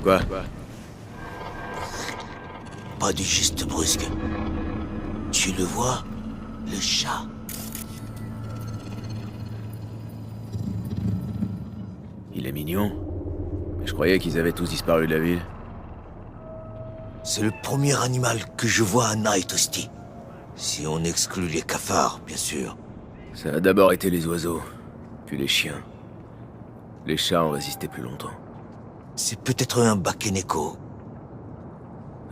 Quoi? Pas du geste brusque. Tu le vois? Le chat. Il est mignon. Mais je croyais qu'ils avaient tous disparu de la ville. C'est le premier animal que je vois à Night Hostie. Si on exclut les cafards, bien sûr. Ça a d'abord été les oiseaux, puis les chiens. Les chats ont résisté plus longtemps. C'est peut-être un Bakeneko.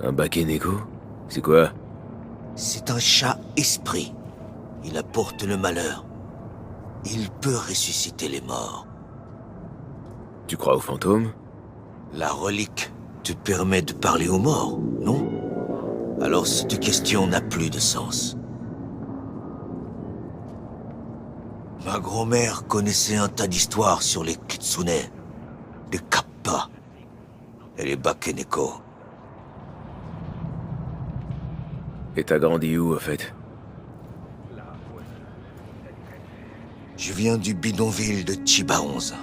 Un Bakeneko? C'est quoi? C'est un chat esprit. Il apporte le malheur. Il peut ressusciter les morts. Tu crois aux fantômes? La relique te permet de parler aux morts, non? Alors cette question n'a plus de sens. Ma grand-mère connaissait un tas d'histoires sur les kitsune, les kappa et les bakeneko. Et t'as grandi où, au fait? Je viens du bidonville de Chiba 11.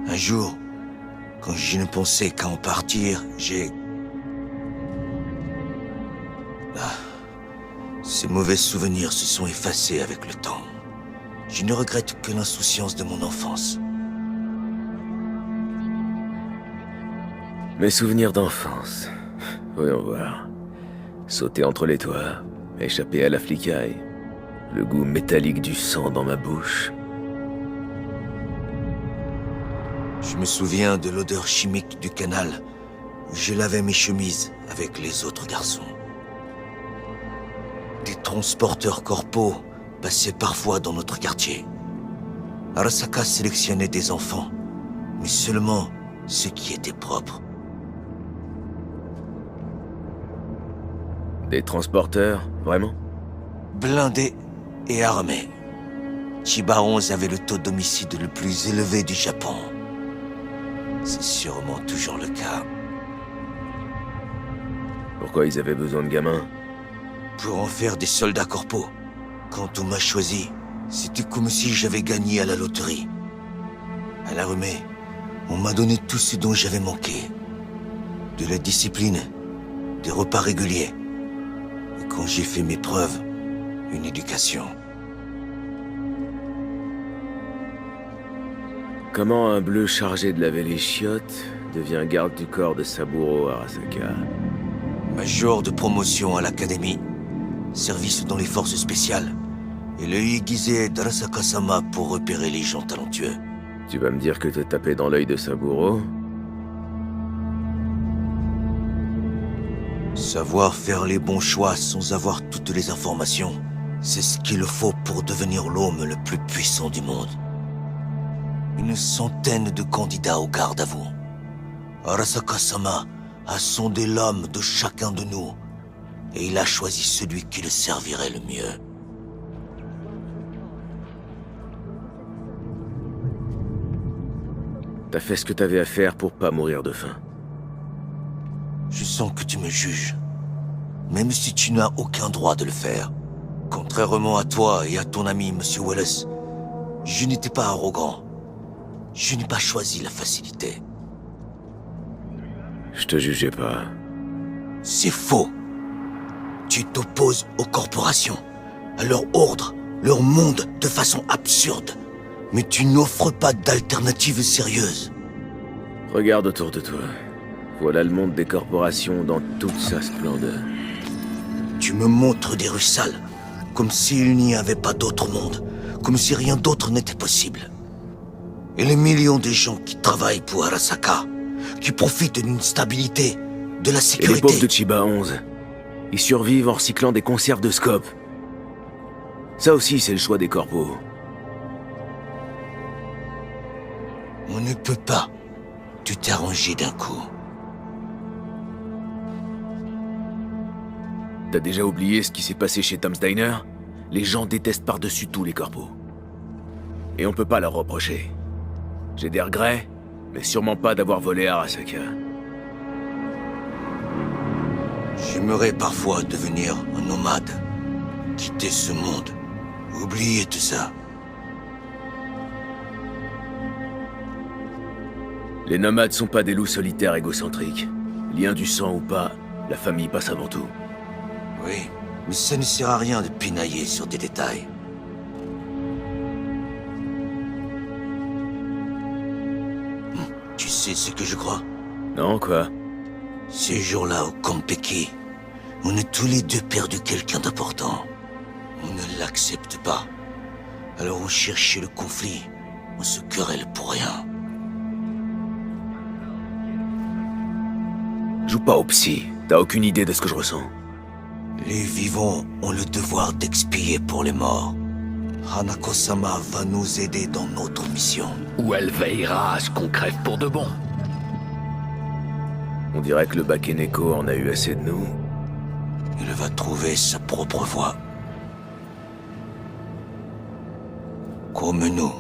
Un jour, quand je ne pensais qu'à en partir, j'ai... Ces mauvais souvenirs se sont effacés avec le temps. Je ne regrette que l'insouciance de mon enfance. Mes souvenirs d'enfance. Voyons voir. Sauter entre les toits, échapper à la flicaille, le goût métallique du sang dans ma bouche. Je me souviens de l'odeur chimique du canal où je lavais mes chemises avec les autres garçons. Des transporteurs corpaux passaient parfois dans notre quartier. Arasaka sélectionnait des enfants, mais seulement ceux qui étaient propres. Des transporteurs, vraiment? Blindés et armés. Chiba 11 avait le taux d'homicide le plus élevé du Japon. C'est sûrement toujours le cas. Pourquoi ils avaient besoin de gamins? Pour en faire des soldats corpaux. Quand on m'a choisi, c'était comme si j'avais gagné à la loterie. À l'armée, on m'a donné tout ce dont j'avais manqué. De la discipline, des repas réguliers. Et quand j'ai fait mes preuves, une éducation. Comment un bleu chargé de laver les chiottes devient garde du corps de Saburo Arasaka? Major de promotion à l'académie. Service dans les forces spéciales. Et l'œil aiguisé d'Arasaka-sama pour repérer les gens talentueux. Tu vas me dire que t'es tapé dans l'œil de Saburo? Savoir faire les bons choix sans avoir toutes les informations, c'est ce qu'il faut pour devenir l'homme le plus puissant du monde. Une centaine de candidats au garde à vous. Arasaka-sama a sondé l'âme de chacun de nous, et il a choisi celui qui le servirait le mieux. T'as fait ce que t'avais à faire pour pas mourir de faim. Je sens que tu me juges, même si tu n'as aucun droit de le faire. Contrairement à toi et à ton ami, Monsieur Wallace, je n'étais pas arrogant. Je n'ai pas choisi la facilité. Je te jugeais pas. C'est faux. Tu t'opposes aux corporations, à leur ordre, leur monde de façon absurde. Mais tu n'offres pas d'alternative sérieuse. Regarde autour de toi. Voilà le monde des corporations dans toute sa splendeur. Tu me montres des rues sales, comme s'il n'y avait pas d'autre monde, comme si rien d'autre n'était possible. Et les millions de gens qui travaillent pour Arasaka, qui profitent d'une stabilité, de la Et sécurité... les pauvres de Chiba 11, ils survivent en recyclant des conserves de scope. Ça aussi, c'est le choix des corpos. On ne peut pas tout arranger d'un coup. T'as déjà oublié ce qui s'est passé chez Tom's Diner? Les gens détestent par-dessus tout les corpos. Et on peut pas leur reprocher. J'ai des regrets, mais sûrement pas d'avoir volé Arasaka. J'aimerais parfois devenir un nomade, quitter ce monde, oublier tout ça. Les nomades sont pas des loups solitaires égocentriques. Lien du sang ou pas, la famille passe avant tout. Oui, mais ça ne sert à rien de pinailler sur des détails. Tu sais ce que je crois? Non, quoi? Ces jours-là au Konpeki, on a tous les deux perdu quelqu'un d'important. On ne l'accepte pas. Alors on cherche le conflit. On se querelle pour rien. Joue pas au psy, t'as aucune idée de ce que je ressens. Les vivants ont le devoir d'expier pour les morts. Hanako-sama va nous aider dans notre mission. Ou elle veillera à ce qu'on crève pour de bon. On dirait que le Bakeneko en a eu assez de nous. Il va trouver sa propre voie. Comme nous.